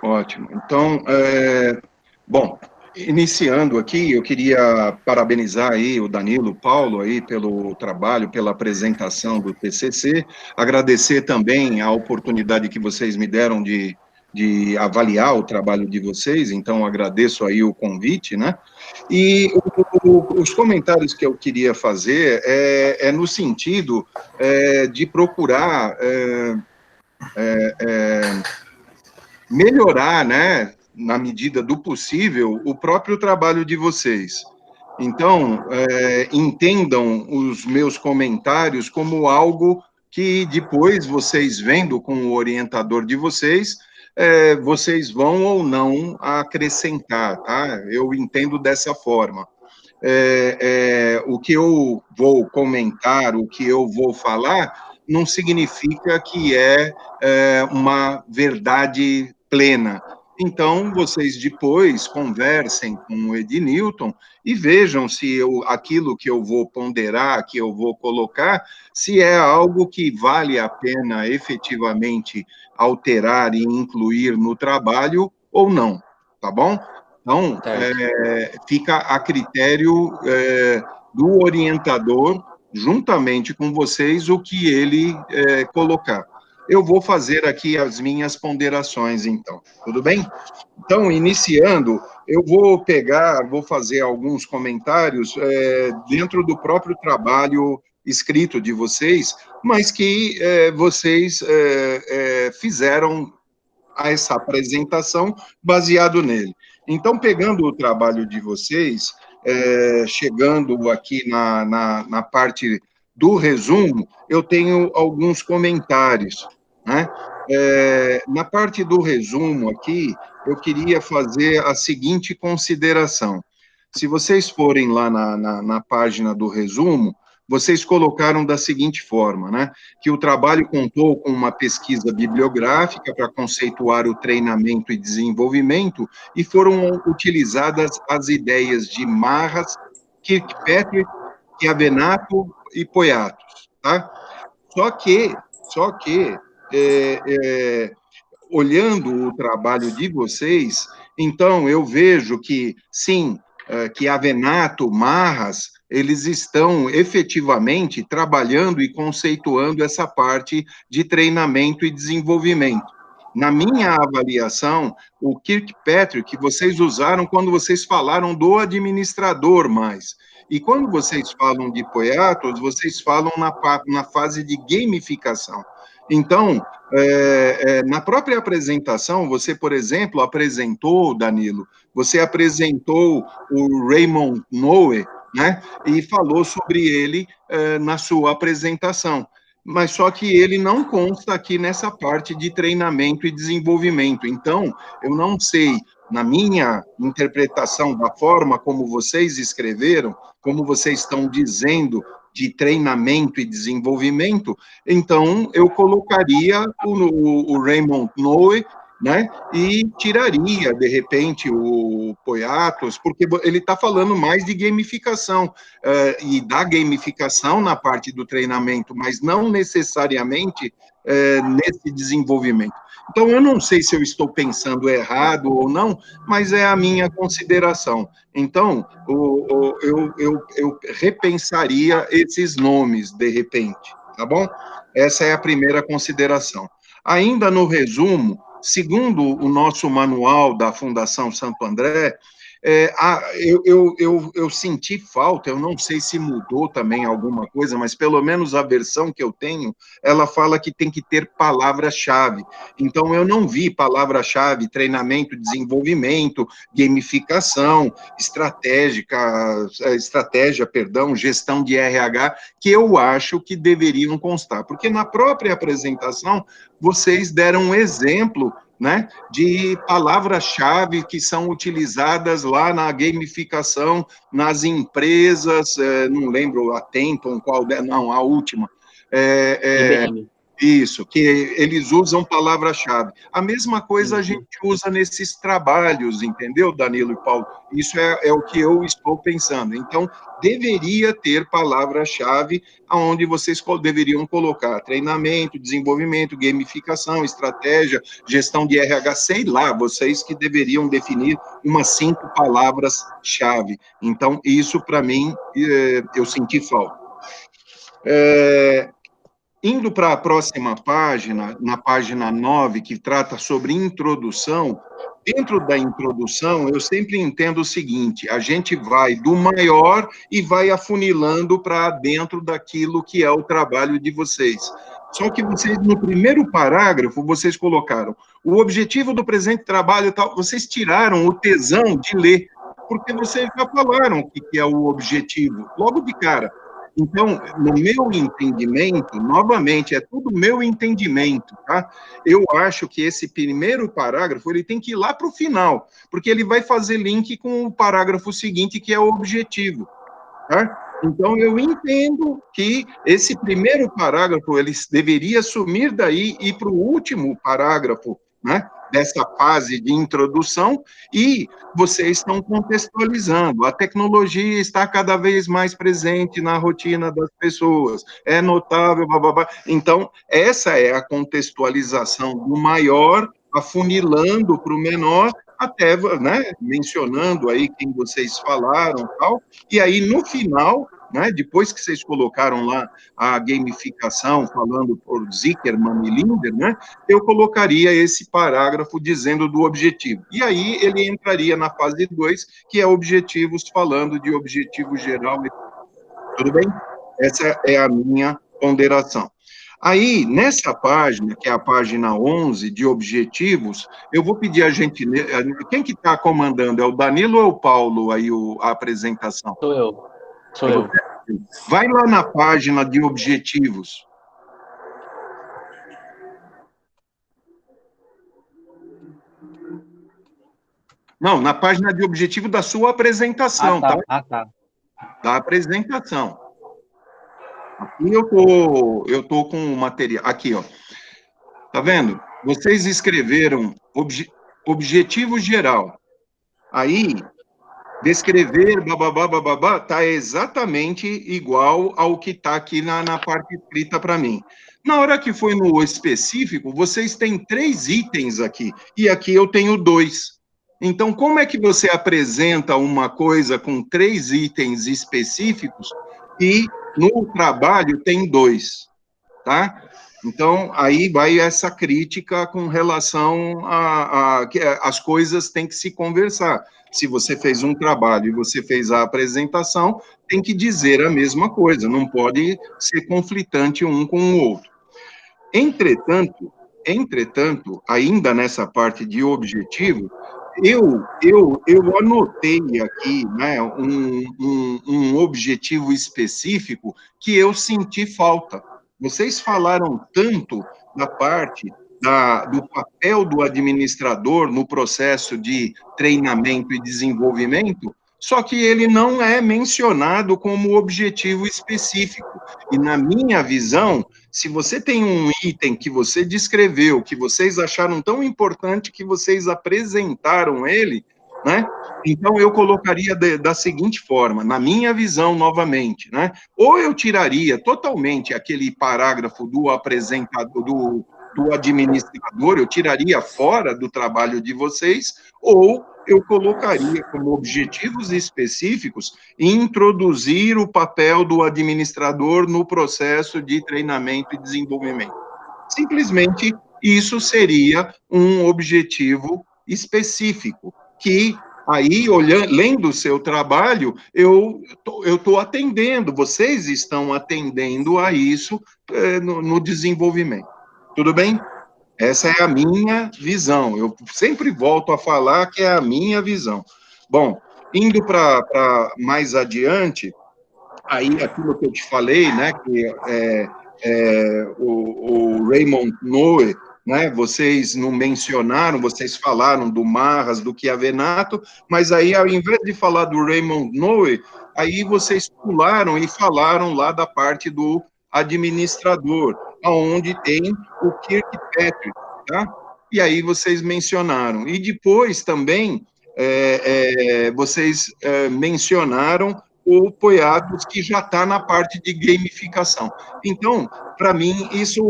Ótimo. Então, bom, iniciando aqui, eu queria parabenizar aí o Danilo, o Paulo aí pelo trabalho, pela apresentação do TCC, agradecer também a oportunidade que vocês me deram de avaliar o trabalho de vocês, então agradeço aí o convite, né? E os comentários que eu queria fazer é no sentido de procurar melhorar, né, na medida do possível, o próprio trabalho de vocês. Então, entendam os meus comentários como algo que depois vocês vendo com o orientador de vocês, vocês vão ou não acrescentar, tá? Eu entendo dessa forma. O que eu vou comentar, o que eu vou falar, não significa que uma verdade plena. Então, vocês depois conversem com o Ednilton e vejam se aquilo que eu vou ponderar, que eu vou colocar, se é algo que vale a pena efetivamente alterar e incluir no trabalho ou não, tá bom? Então, Certo. fica a critério do orientador, juntamente com vocês, o que ele colocar. Eu vou fazer aqui as minhas ponderações, então. Tudo bem? Então, iniciando, eu vou fazer alguns comentários dentro do próprio trabalho escrito de vocês, mas que vocês fizeram essa apresentação baseado nele. Então, pegando o trabalho de vocês, chegando aqui na parte do resumo, eu tenho alguns comentários, né? Na parte do resumo aqui, eu queria fazer a seguinte consideração. Se vocês forem lá na página do resumo, vocês colocaram da seguinte forma, né? Que o trabalho contou com uma pesquisa bibliográfica para conceituar o treinamento e desenvolvimento e foram utilizadas as ideias de Marras, Kirkpatrick, Chiavenato e Poiatos, tá? Só que é, é, olhando o trabalho de vocês, então eu vejo que, sim, que Avenato, Marras, eles estão efetivamente trabalhando e conceituando essa parte de treinamento e desenvolvimento. Na minha avaliação, o Kirkpatrick vocês usaram quando vocês falaram do administrador mais. E quando vocês falam de Poiatos, vocês falam na fase de gamificação. Então, na própria apresentação, você, por exemplo, apresentou, Danilo, você apresentou o Raymond Noe, né, e falou sobre ele na sua apresentação. Mas só que ele não consta aqui nessa parte de treinamento e desenvolvimento. Então, eu não sei, na minha interpretação da forma como vocês escreveram, como vocês estão dizendo de treinamento e desenvolvimento, então eu colocaria o Raymond Noe, né? E tiraria, de repente, o Poiatos, porque ele está falando mais de gamificação, e da gamificação na parte do treinamento, mas não necessariamente nesse desenvolvimento. Então, eu não sei se eu estou pensando errado ou não, mas é a minha consideração. Então, eu repensaria esses nomes, de repente, tá bom? Essa é a primeira consideração. Ainda no resumo, segundo o nosso manual da Fundação Santo André, eu senti falta, eu não sei se mudou também alguma coisa, mas pelo menos a versão que eu tenho, ela fala que tem que ter palavra-chave. Então, eu não vi palavra-chave, treinamento, desenvolvimento, gamificação, estratégia, perdão, gestão de RH, que eu acho que deveriam constar. Porque na própria apresentação, vocês deram um exemplo, né, de palavras-chave que são utilizadas lá na gamificação, nas empresas, não lembro a Tenton, não, a última. IBM. Isso, que eles usam palavra-chave. A mesma coisa a gente usa nesses trabalhos, entendeu, Danilo e Paulo? Isso é o que eu estou pensando. Então, deveria ter palavra-chave aonde vocês deveriam colocar treinamento, desenvolvimento, gamificação, estratégia, gestão de RH, sei lá, vocês que deveriam definir umas 5 palavras-chave. Então, isso, para mim, eu senti falta. Indo para a próxima página, na página 9, que trata sobre introdução, dentro da introdução, eu sempre entendo o seguinte: a gente vai do maior e vai afunilando para dentro daquilo que é o trabalho de vocês. Só que vocês, no primeiro parágrafo, vocês colocaram o objetivo do presente trabalho e tal, vocês tiraram o tesão de ler, porque vocês já falaram o que é o objetivo, logo de cara. Então, no meu entendimento, novamente, é tudo meu entendimento, tá? Eu acho que esse primeiro parágrafo, ele tem que ir lá para o final, porque ele vai fazer link com o parágrafo seguinte, que é o objetivo, tá? Então, eu entendo que esse primeiro parágrafo, ele deveria sumir daí e ir para o último parágrafo, né? Dessa fase de introdução, e vocês estão contextualizando. A tecnologia está cada vez mais presente na rotina das pessoas, é notável, blá. Então, essa é a contextualização do maior, afunilando para o menor, até, né, mencionando aí quem vocês falaram, tal, e aí, no final, né, depois que vocês colocaram lá a gamificação, falando por Zuckerman e Linder, né, eu colocaria esse parágrafo dizendo do objetivo. E aí ele entraria na fase 2, que é objetivos, falando de objetivo geral. Tudo bem? Essa é a minha ponderação. Aí, nessa página, que é a página 11, de objetivos, eu vou pedir a gentileza... Quem que está comandando? É o Danilo ou o Paulo, aí, a apresentação? Sou eu. Vai lá na página de objetivos. Não, na página de objetivo da sua apresentação, tá? Tá. Da apresentação. Aqui eu tô com o material. Aqui, ó. Tá vendo? Vocês escreveram objetivo geral. Aí, descrever, bababá, tá exatamente igual ao que tá aqui na parte escrita para mim. Na hora que foi no específico, vocês têm 3 itens aqui, e aqui eu tenho 2. Então, como é que você apresenta uma coisa com 3 itens específicos e no trabalho tem 2, tá? Então, aí vai essa crítica com relação a que as coisas têm que se conversar. Se você fez um trabalho e você fez a apresentação, tem que dizer a mesma coisa, não pode ser conflitante um com o outro. Entretanto, ainda nessa parte de objetivo, eu anotei aqui, né, um objetivo específico que eu senti falta. Vocês falaram tanto da parte do papel do administrador no processo de treinamento e desenvolvimento, só que ele não é mencionado como objetivo específico. E, na minha visão, se você tem um item que você descreveu, que vocês acharam tão importante que vocês apresentaram ele, né? Então, eu colocaria da seguinte forma, na minha visão, novamente, né? Ou eu tiraria totalmente aquele parágrafo do apresentador, do administrador, eu tiraria fora do trabalho de vocês, ou eu colocaria como objetivos específicos introduzir o papel do administrador no processo de treinamento e desenvolvimento. Simplesmente, isso seria um objetivo específico, que aí, lendo o seu trabalho, eu estou atendendo, vocês estão atendendo a isso no desenvolvimento. Tudo bem? Essa é a minha visão. Eu sempre volto a falar que é a minha visão. Bom, indo para mais adiante, aí aquilo que eu te falei, né, que o Raymond Noe, né, vocês não mencionaram, vocês falaram do Marras, do Chiavenato, mas aí, ao invés de falar do Raymond Noe, aí vocês pularam e falaram lá da parte do administrador. onde tem o Kirkpatrick, tá? E aí vocês mencionaram. E depois também vocês mencionaram o Poiados, que já está na parte de gamificação. Então, para mim, isso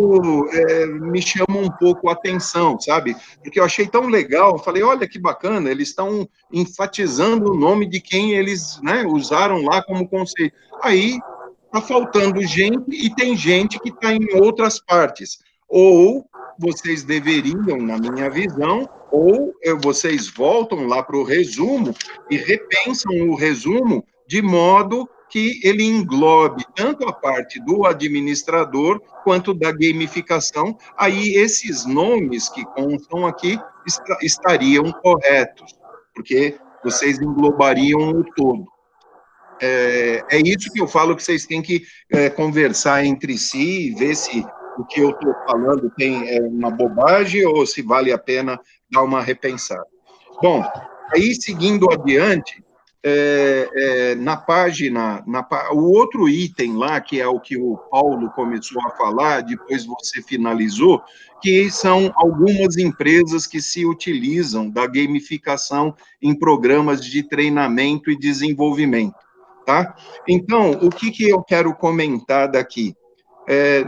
me chama um pouco a atenção, sabe? Porque eu achei tão legal, eu falei, olha que bacana, eles estão enfatizando o nome de quem eles, né, usaram lá como conceito. Aí está faltando gente e tem gente que está em outras partes. Ou vocês deveriam, na minha visão, ou vocês voltam lá para o resumo e repensam o resumo de modo que ele englobe tanto a parte do administrador quanto da gamificação. Aí esses nomes que constam aqui estariam corretos, porque vocês englobariam o todo. É isso que eu falo que vocês têm que conversar entre si e ver se o que eu estou falando tem uma bobagem ou se vale a pena dar uma repensada. Bom, aí seguindo adiante, na página, o outro item lá, que é o que o Paulo começou a falar, depois você finalizou, que são algumas empresas que se utilizam da gamificação em programas de treinamento e desenvolvimento, tá? Então, o que eu quero comentar daqui?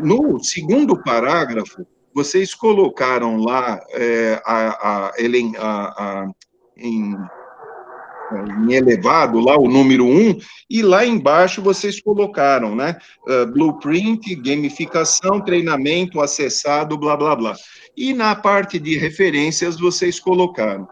No segundo parágrafo, vocês colocaram lá em elevado, lá o número 1, e lá embaixo vocês colocaram, né? Blueprint, gamificação, treinamento, acessado, blá, blá, blá. E na parte de referências vocês colocaram.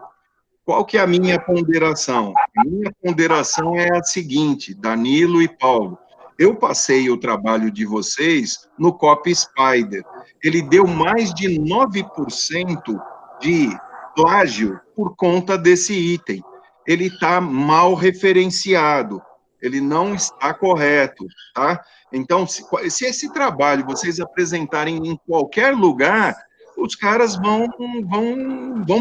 Qual que é a minha ponderação? A minha ponderação é a seguinte, Danilo e Paulo. Eu passei o trabalho de vocês no Copy Spider. Ele deu mais de 9% de plágio por conta desse item. Ele está mal referenciado, ele não está correto, tá? Então, se esse trabalho vocês apresentarem em qualquer lugar, os caras vão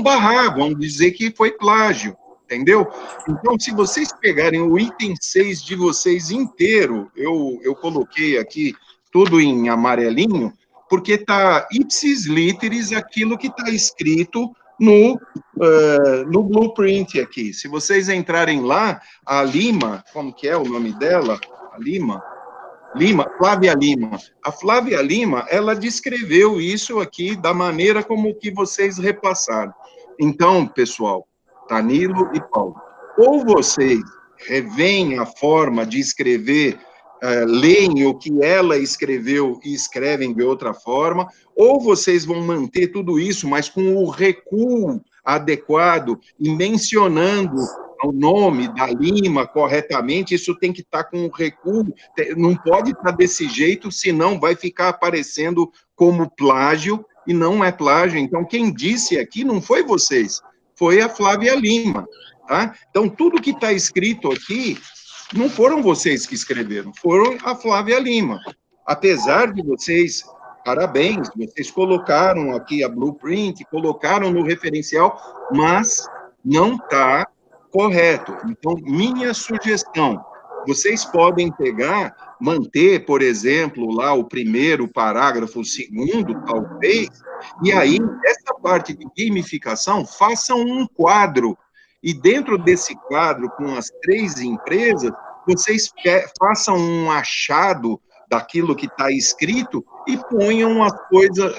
barrar, vão dizer que foi plágio, entendeu? Então, se vocês pegarem o item 6 de vocês inteiro, eu coloquei aqui tudo em amarelinho, porque está ipsis literis aquilo que está escrito no blueprint aqui. Se vocês entrarem lá, a Lima, como que é o nome dela? A Lima? Flávia Lima. A Flávia Lima, ela descreveu isso aqui da maneira como que vocês repassaram. Então, pessoal, Danilo e Paulo, ou vocês revêem a forma de escrever, leem o que ela escreveu e escrevem de outra forma, ou vocês vão manter tudo isso, mas com o recuo adequado e mencionando o nome da Lima corretamente, isso tem que estar com o recuo, não pode estar desse jeito, senão vai ficar aparecendo como plágio, e não é plágio. Então, quem disse aqui não foi vocês, foi a Flávia Lima, tá? Então, tudo que está escrito aqui, não foram vocês que escreveram, foram a Flávia Lima. Apesar de vocês, parabéns, vocês colocaram aqui a blueprint, colocaram no referencial, mas não está correto. Então, minha sugestão, vocês podem pegar, manter, por exemplo, lá o primeiro parágrafo, o segundo, talvez, e aí, essa parte de gamificação, façam um quadro, e dentro desse quadro, com as 3 empresas, vocês façam um achado daquilo que está escrito e ponham as coisas,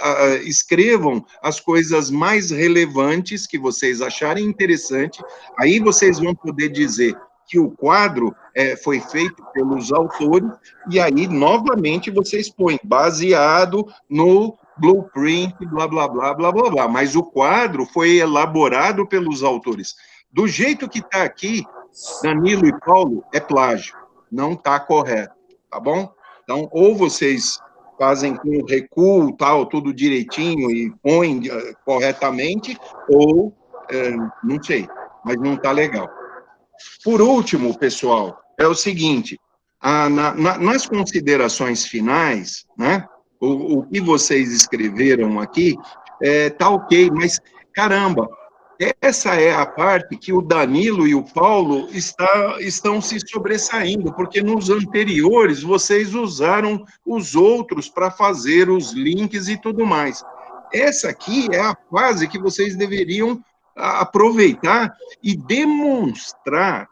escrevam as coisas mais relevantes que vocês acharem interessante, aí vocês vão poder dizer que o quadro foi feito pelos autores, e aí, novamente, vocês põem, baseado no blueprint, blá, blá, blá, blá, blá, blá, mas o quadro foi elaborado pelos autores. Do jeito que está aqui, Danilo e Paulo, é plágio, não está correto, tá bom? Então, ou vocês fazem com recuo, tal, tudo direitinho e põem corretamente, ou, não sei, mas não está legal. Por último, pessoal, é o seguinte, nas considerações finais, né, o que vocês escreveram aqui, tá ok, mas, caramba, essa é a parte que o Danilo e o Paulo estão se sobressaindo, porque nos anteriores vocês usaram os outros para fazer os links e tudo mais. Essa aqui é a fase que vocês deveriam aproveitar e demonstrar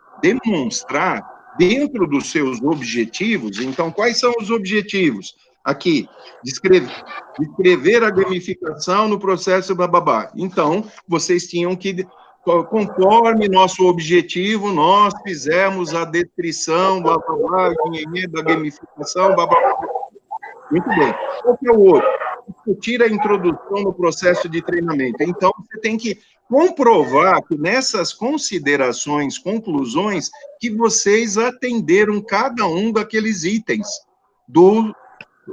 dentro dos seus objetivos. Então, quais são os objetivos? Aqui, descrever a gamificação no processo bababá. Então, vocês tinham que, conforme nosso objetivo, nós fizemos a descrição, blá, blá, blá, da gamificação, blá, blá, blá. Muito bem. Qual que é o outro? Discutir a introdução no processo de treinamento. Então, você tem que comprovar que nessas considerações, conclusões, que vocês atenderam cada um daqueles itens do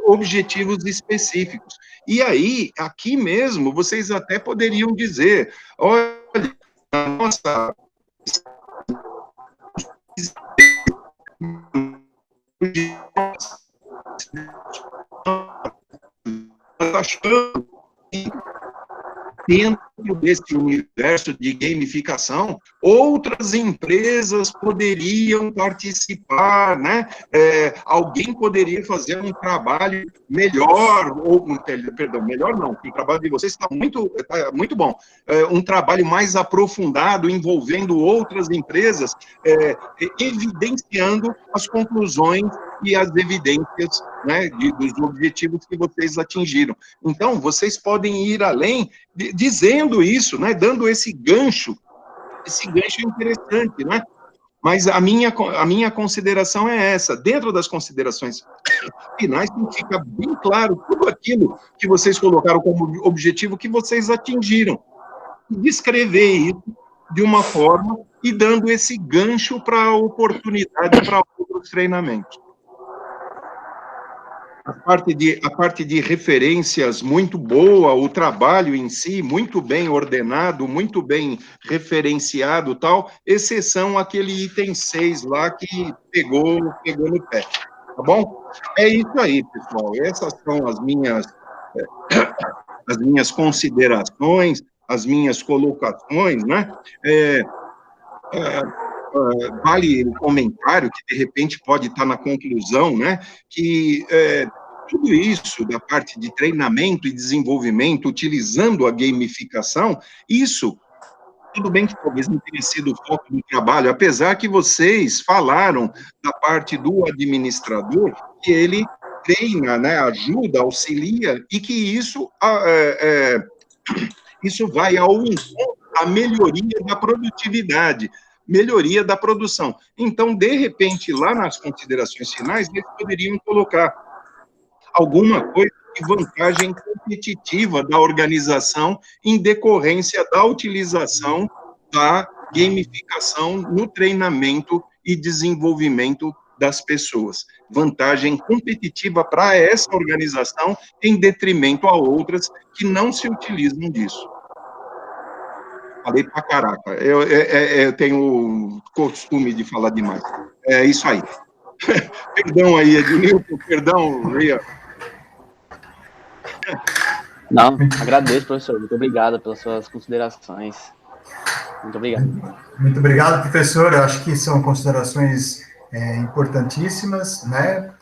objetivos específicos. E aí, aqui mesmo, vocês até poderiam dizer, olha, nossa, achando que dentro desse universo de gamificação, outras empresas poderiam participar, né? Alguém poderia fazer um trabalho melhor, perdão, melhor não, o trabalho de vocês está muito bom, um trabalho mais aprofundado, envolvendo outras empresas, evidenciando as conclusões e as evidências, né, dos objetivos que vocês atingiram. Então, vocês podem ir além, dizendo isso, né, dando esse gancho interessante, né? Mas a minha consideração é essa. Dentro das considerações finais, tem que ficar bem claro tudo aquilo que vocês colocaram como objetivo que vocês atingiram. Descrever isso de uma forma e dando esse gancho para a oportunidade para outros treinamentos. A parte de referências muito boa, o trabalho em si muito bem ordenado, muito bem referenciado, tal, exceção aquele item 6 lá que pegou no pé, tá bom? É isso aí, pessoal, essas são as minhas considerações, as minhas colocações, né? Vale o comentário, que de repente pode estar na conclusão, né, que tudo isso da parte de treinamento e desenvolvimento, utilizando a gamificação, isso, tudo bem que talvez não tenha sido o foco do trabalho, apesar que vocês falaram da parte do administrador, que ele treina, né, ajuda, auxilia, e que isso vai ao encontro da melhoria da produtividade, melhoria da produção. Então, de repente, lá nas considerações finais, eles poderiam colocar alguma coisa de vantagem competitiva da organização em decorrência da utilização da gamificação no treinamento e desenvolvimento das pessoas. Vantagem competitiva para essa organização em detrimento a outras que não se utilizam disso. Falei pra caraca. Eu tenho o costume de falar demais. É isso aí. Perdão aí, Ednilson, perdão, Ria. Não, agradeço, professor. Muito obrigado pelas suas considerações. Muito obrigado. Muito obrigado, professor. Eu acho que são considerações importantíssimas, né?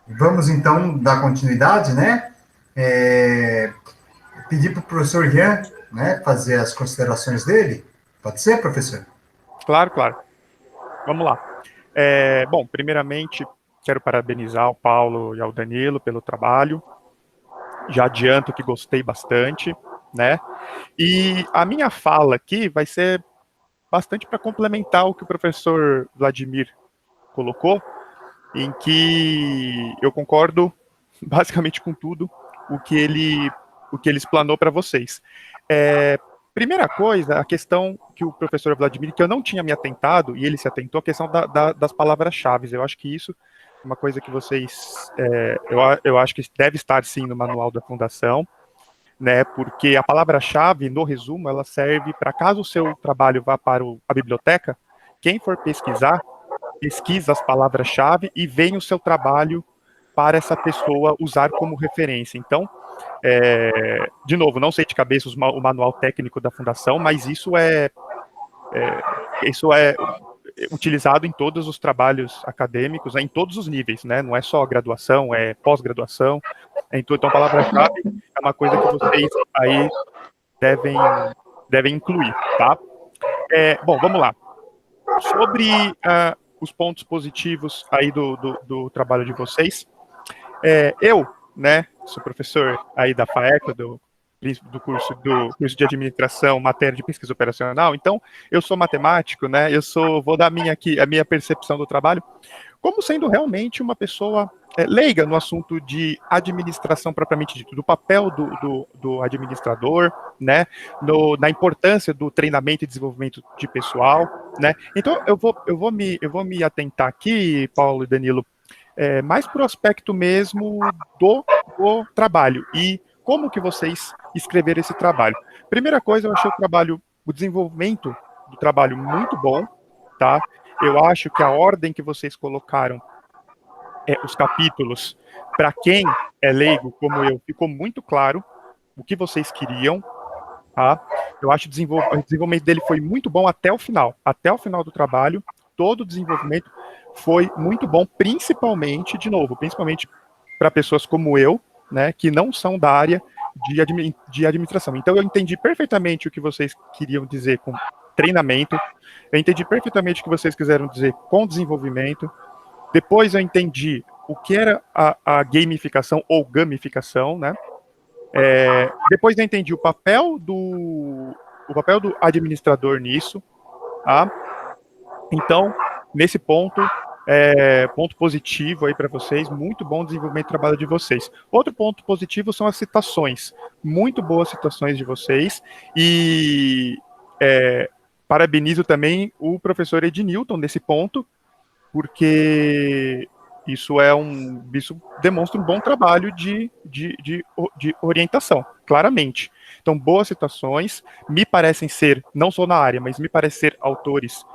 Vamos, então, dar continuidade, né? Pedir para o professor Ian, né, fazer as considerações dele. Pode ser, professor? Claro, claro. Vamos lá. Bom, primeiramente, quero parabenizar ao Paulo e ao Danilo pelo trabalho. Já adianto que gostei bastante, né? E a minha fala aqui vai ser bastante para complementar o que o professor Vladimir colocou, em que eu concordo basicamente com tudo o que ele explanou para vocês. Primeira coisa, a questão que o professor Vladimir, que eu não tinha me atentado, e ele se atentou, a questão das palavras-chave. Eu acho que isso é uma coisa que vocês, eu acho que deve estar sim no manual da Fundação, né, porque a palavra-chave, no resumo, ela serve para, caso o seu trabalho vá para a biblioteca, quem for pesquisar, pesquisa as palavras-chave e vem o seu trabalho para essa pessoa usar como referência. Então, de novo, não sei de cabeça o manual técnico da fundação, mas isso é utilizado em todos os trabalhos acadêmicos, em todos os níveis, né? Não é só graduação, é pós-graduação, então a palavra-chave é uma coisa que vocês aí devem incluir, tá? Bom, vamos lá. Sobre os pontos positivos aí do trabalho de vocês, eu, né, sou professor aí da FAECO, do curso de administração, matéria de pesquisa operacional, então eu sou matemático, né, vou dar a minha percepção do trabalho, como sendo realmente uma pessoa leiga no assunto de administração propriamente dito, do papel do administrador, né, na importância do treinamento e desenvolvimento de pessoal, né. Então eu vou me atentar aqui, Paulo e Danilo, mais para o aspecto mesmo do trabalho e como que vocês escreveram esse trabalho. Primeira coisa, eu achei o desenvolvimento do trabalho muito bom, tá? Eu acho que a ordem que vocês colocaram, os capítulos, para quem é leigo, como eu, ficou muito claro o que vocês queriam, tá? Eu acho que o desenvolvimento dele foi muito bom até o final do trabalho, todo o desenvolvimento foi muito bom, principalmente para pessoas como eu, né, que não são da área de administração. Então eu entendi perfeitamente o que vocês queriam dizer com treinamento, eu entendi perfeitamente o que vocês quiseram dizer com desenvolvimento, depois eu entendi o que era a gamificação ou gamificação, né, depois eu entendi o papel do administrador nisso, tá? Então, nesse ponto positivo aí para vocês, muito bom desenvolvimento do trabalho de vocês. Outro ponto positivo são as citações, muito boas citações de vocês, e parabenizo também o professor Ednilton nesse ponto, porque isso demonstra um bom trabalho de orientação, claramente. Então, boas citações, me parecem ser, não sou na área, mas me parecem ser autores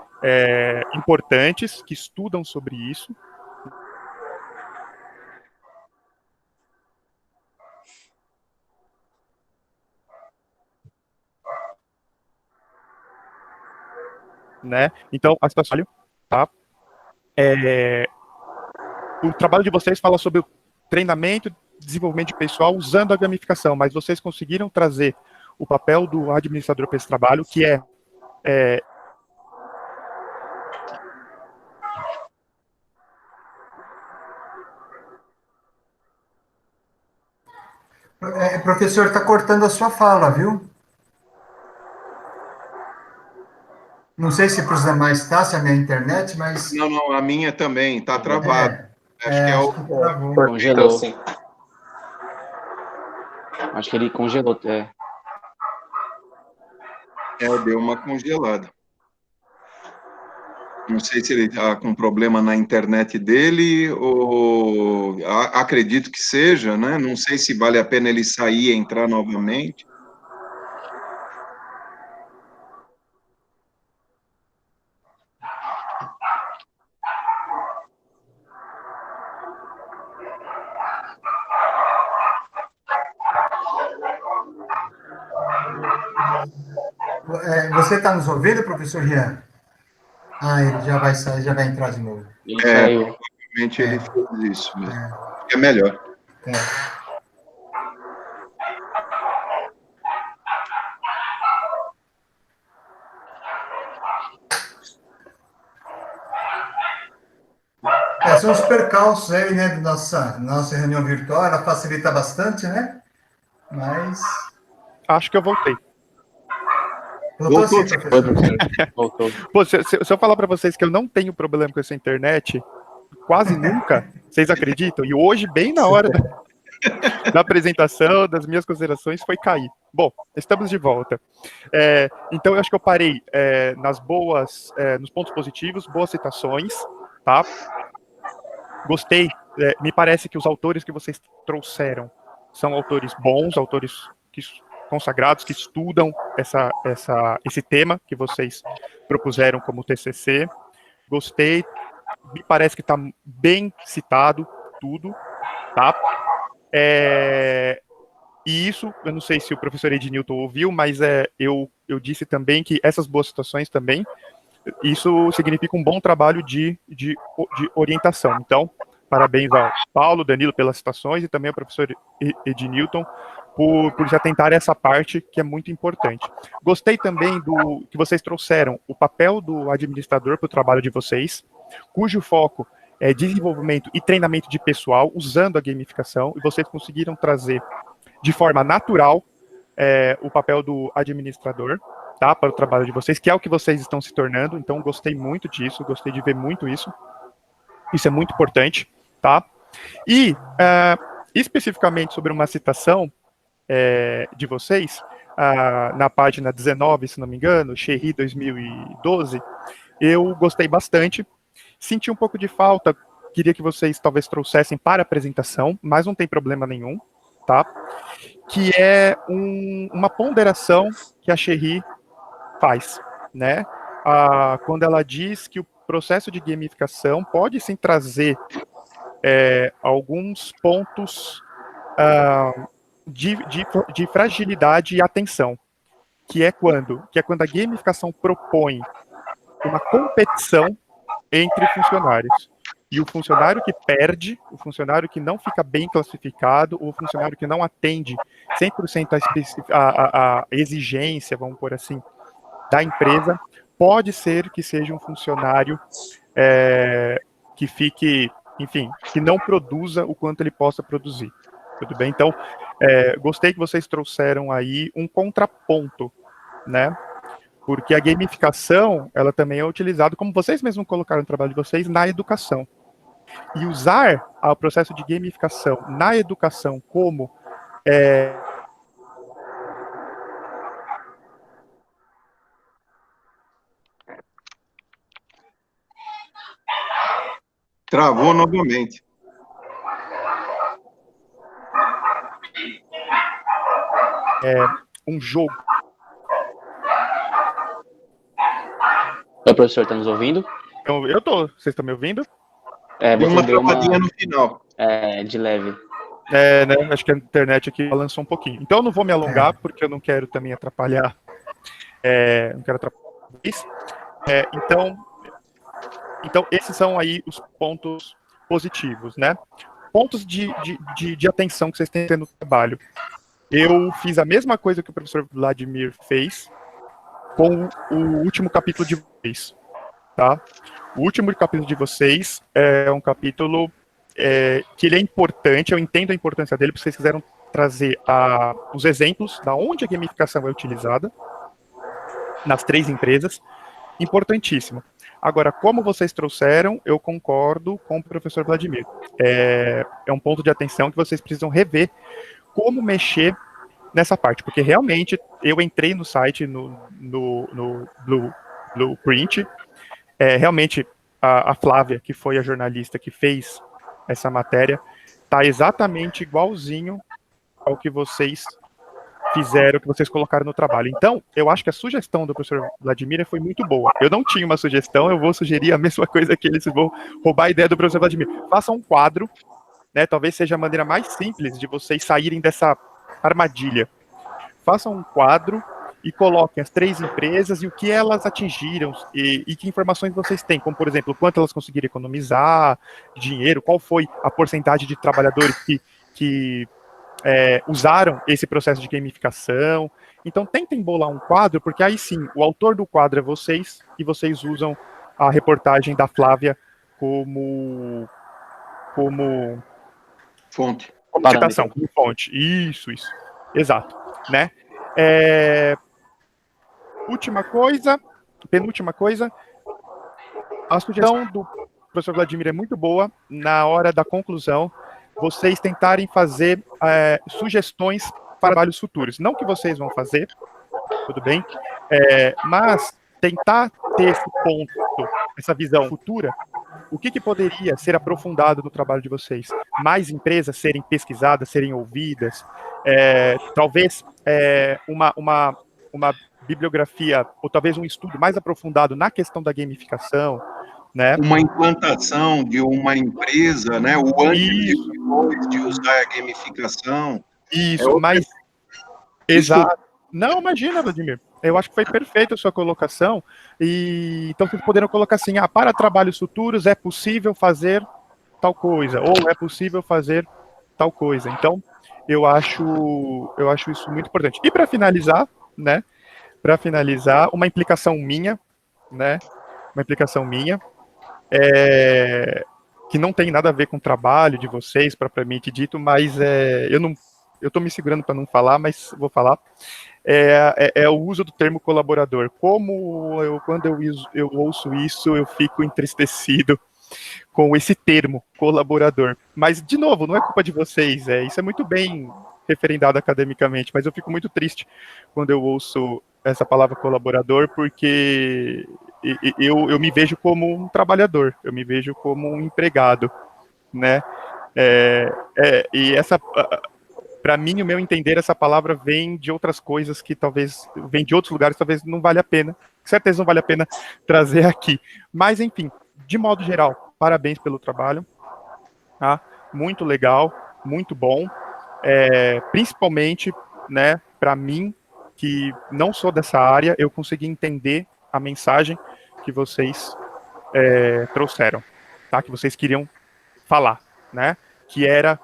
importantes, que estudam sobre isso. Né? Então, a situação, tá? O trabalho de vocês fala sobre o treinamento, desenvolvimento de pessoal usando a gamificação, mas vocês conseguiram trazer o papel do administrador para esse trabalho, que Professor, está cortando a sua fala, viu? Não sei se para os demais está, se é a minha internet, mas... Não, a minha também, está travado. Acho que travou. Congelou. Sim. Acho que ele congelou. Deu uma congelada. Não sei se ele está com problema na internet dele, ou acredito que seja, né? Não sei se vale a pena ele sair e entrar novamente. Você está nos ouvindo, professor Jean? Ele já vai sair, já vai entrar de novo. Ele saiu. Provavelmente ele fez isso mesmo. É melhor. São os percalços aí, né, da nossa reunião virtual, ela facilita bastante, né? Mas... Acho que eu voltei. Voltou sim, professor. Voltou. Pô, se eu falar para vocês que eu não tenho problema com essa internet, quase nunca, vocês acreditam? E hoje, bem na hora da apresentação, das minhas considerações, foi cair. Bom, estamos de volta. Então, eu acho que eu parei nos pontos positivos, boas citações, tá? Gostei, me parece que os autores que vocês trouxeram são autores bons, autores consagrados, que estudam esse tema que vocês propuseram como TCC. Gostei, me parece que está bem citado tudo, tá? E isso, eu não sei se o professor Ednilton ouviu, mas eu disse também que essas boas situações também, isso significa um bom trabalho de orientação. Então, parabéns ao Paulo, Danilo pelas citações e também ao professor Ednilton por já tentar essa parte que é muito importante. Gostei também do que vocês trouxeram, o papel do administrador para o trabalho de vocês, cujo foco é desenvolvimento e treinamento de pessoal usando a gamificação, e vocês conseguiram trazer de forma natural o papel do administrador, tá, para o trabalho de vocês, que é o que vocês estão se tornando. Então, gostei muito disso, gostei de ver muito isso. Isso é muito importante, tá? E, especificamente sobre uma citação de vocês, na página 19, se não me engano, Cherry 2012, eu gostei bastante. Senti um pouco de falta, queria que vocês talvez trouxessem para a apresentação, mas não tem problema nenhum, tá? Que é uma ponderação que a Cherry faz, né? Quando ela diz que o processo de gamificação pode sim trazer alguns pontos de fragilidade e atenção, que é quando a gamificação propõe uma competição entre funcionários. E o funcionário que perde, o funcionário que não fica bem classificado, o funcionário que não atende 100% a exigência, vamos por assim, da empresa, pode ser que seja um funcionário que fique, enfim, que não produza o quanto ele possa produzir. Tudo bem? Então, gostei que vocês trouxeram aí um contraponto, né? Porque a gamificação, ela também é utilizada, como vocês mesmos colocaram no trabalho de vocês, na educação. E usar o processo de gamificação na educação como Travou novamente. um jogo. O professor está nos ouvindo? Então, eu tô. Vocês estão me ouvindo? Deu uma travadinha no final. De leve. Né? Acho que a internet aqui balançou um pouquinho. Então eu não vou me alongar, porque eu não quero também atrapalhar. Não quero atrapalhar isso. Então, esses são aí os pontos positivos, né? Pontos de atenção que vocês têm no trabalho. Eu fiz a mesma coisa que o professor Vladimir fez com o último capítulo de vocês, tá? O último capítulo de vocês é um capítulo que ele é importante, eu entendo a importância dele, porque vocês quiseram trazer os exemplos da onde a gamificação é utilizada nas 3 empresas, importantíssimo. Agora, como vocês trouxeram, eu concordo com o professor Vladimir. É um ponto de atenção que vocês precisam rever como mexer nessa parte, porque realmente eu entrei no site, no Blueprint, realmente a Flávia, que foi a jornalista que fez essa matéria, tá exatamente igualzinho ao que vocês fizeram, que vocês colocaram no trabalho. Então, eu acho que a sugestão do professor Vladimir foi muito boa. Eu não tinha uma sugestão, eu vou sugerir a mesma coisa que eles, vou roubar a ideia do professor Vladimir. Façam um quadro, né, talvez seja a maneira mais simples de vocês saírem dessa armadilha. Façam um quadro e coloquem as 3 empresas e o que elas atingiram e que informações vocês têm, como, por exemplo, quanto elas conseguiram economizar dinheiro, qual foi a porcentagem de trabalhadores que usaram esse processo de gamificação. Então, tentem bolar um quadro, porque aí sim, o autor do quadro é vocês, e vocês usam a reportagem da Flávia como fonte. Como citação, como fonte. Isso. Exato. Né? Penúltima coisa, a sugestão do professor Vladimir é muito boa. Na hora da conclusão, vocês tentarem fazer sugestões para trabalhos futuros. Não que vocês vão fazer, tudo bem, mas tentar ter esse ponto, essa visão futura, o que poderia ser aprofundado no trabalho de vocês? Mais empresas serem pesquisadas, serem ouvidas, talvez uma bibliografia, ou talvez um estudo mais aprofundado na questão da gamificação, né? Uma implantação de uma empresa, né? O antes e Isso, o depois de usar a gamificação. É isso, outra... mas Desculpa. exato. Não, imagina, Vladimir. Eu acho que foi perfeita a sua colocação. E então vocês poderam colocar assim: para trabalhos futuros é possível fazer tal coisa, ou é possível fazer tal coisa. Então, eu acho isso muito importante. E para finalizar, né? Para finalizar, uma implicação minha, né? Uma implicação minha, que não tem nada a ver com o trabalho de vocês, propriamente dito, mas eu estou me segurando para não falar, mas vou falar. É o uso do termo colaborador. Quando eu ouço isso, eu fico entristecido com esse termo, colaborador. Mas, de novo, não é culpa de vocês, isso é muito bem referendado academicamente, mas eu fico muito triste quando eu ouço essa palavra colaborador, porque eu me vejo como um trabalhador, eu me vejo como um empregado, né? E essa, para mim, o meu entender, essa palavra vem de outras coisas que talvez, vem de outros lugares, talvez não vale a pena, com certeza não vale a pena trazer aqui. Mas, enfim, de modo geral, parabéns pelo trabalho, tá? Muito legal, muito bom, principalmente, né, para mim, que não sou dessa área, eu consegui entender a mensagem que vocês trouxeram, tá? Que vocês queriam falar, né? Que era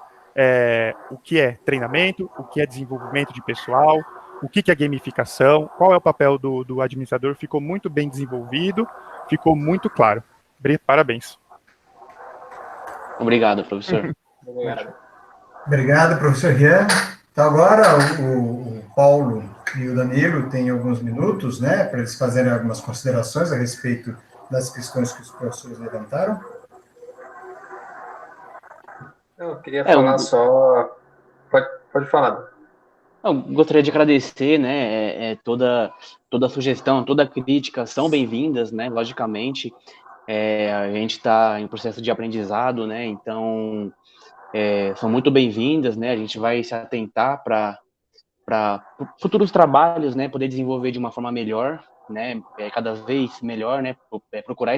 o que é treinamento, o que é desenvolvimento de pessoal, o que é gamificação, qual é o papel do administrador, ficou muito bem desenvolvido, ficou muito claro. Parabéns. Obrigado, professor. Obrigado. Obrigado, professor Rian. Então, agora o Paulo e o Danilo têm alguns minutos, né, para eles fazerem algumas considerações a respeito das questões que os professores levantaram. Eu queria falar só... Pode falar. Eu gostaria de agradecer, né, toda sugestão, toda crítica são bem-vindas, né, logicamente. A gente está em processo de aprendizado, né, então são muito bem-vindas, né, a gente vai se atentar para futuros trabalhos, né, poder desenvolver de uma forma melhor, né, cada vez melhor, né, procurar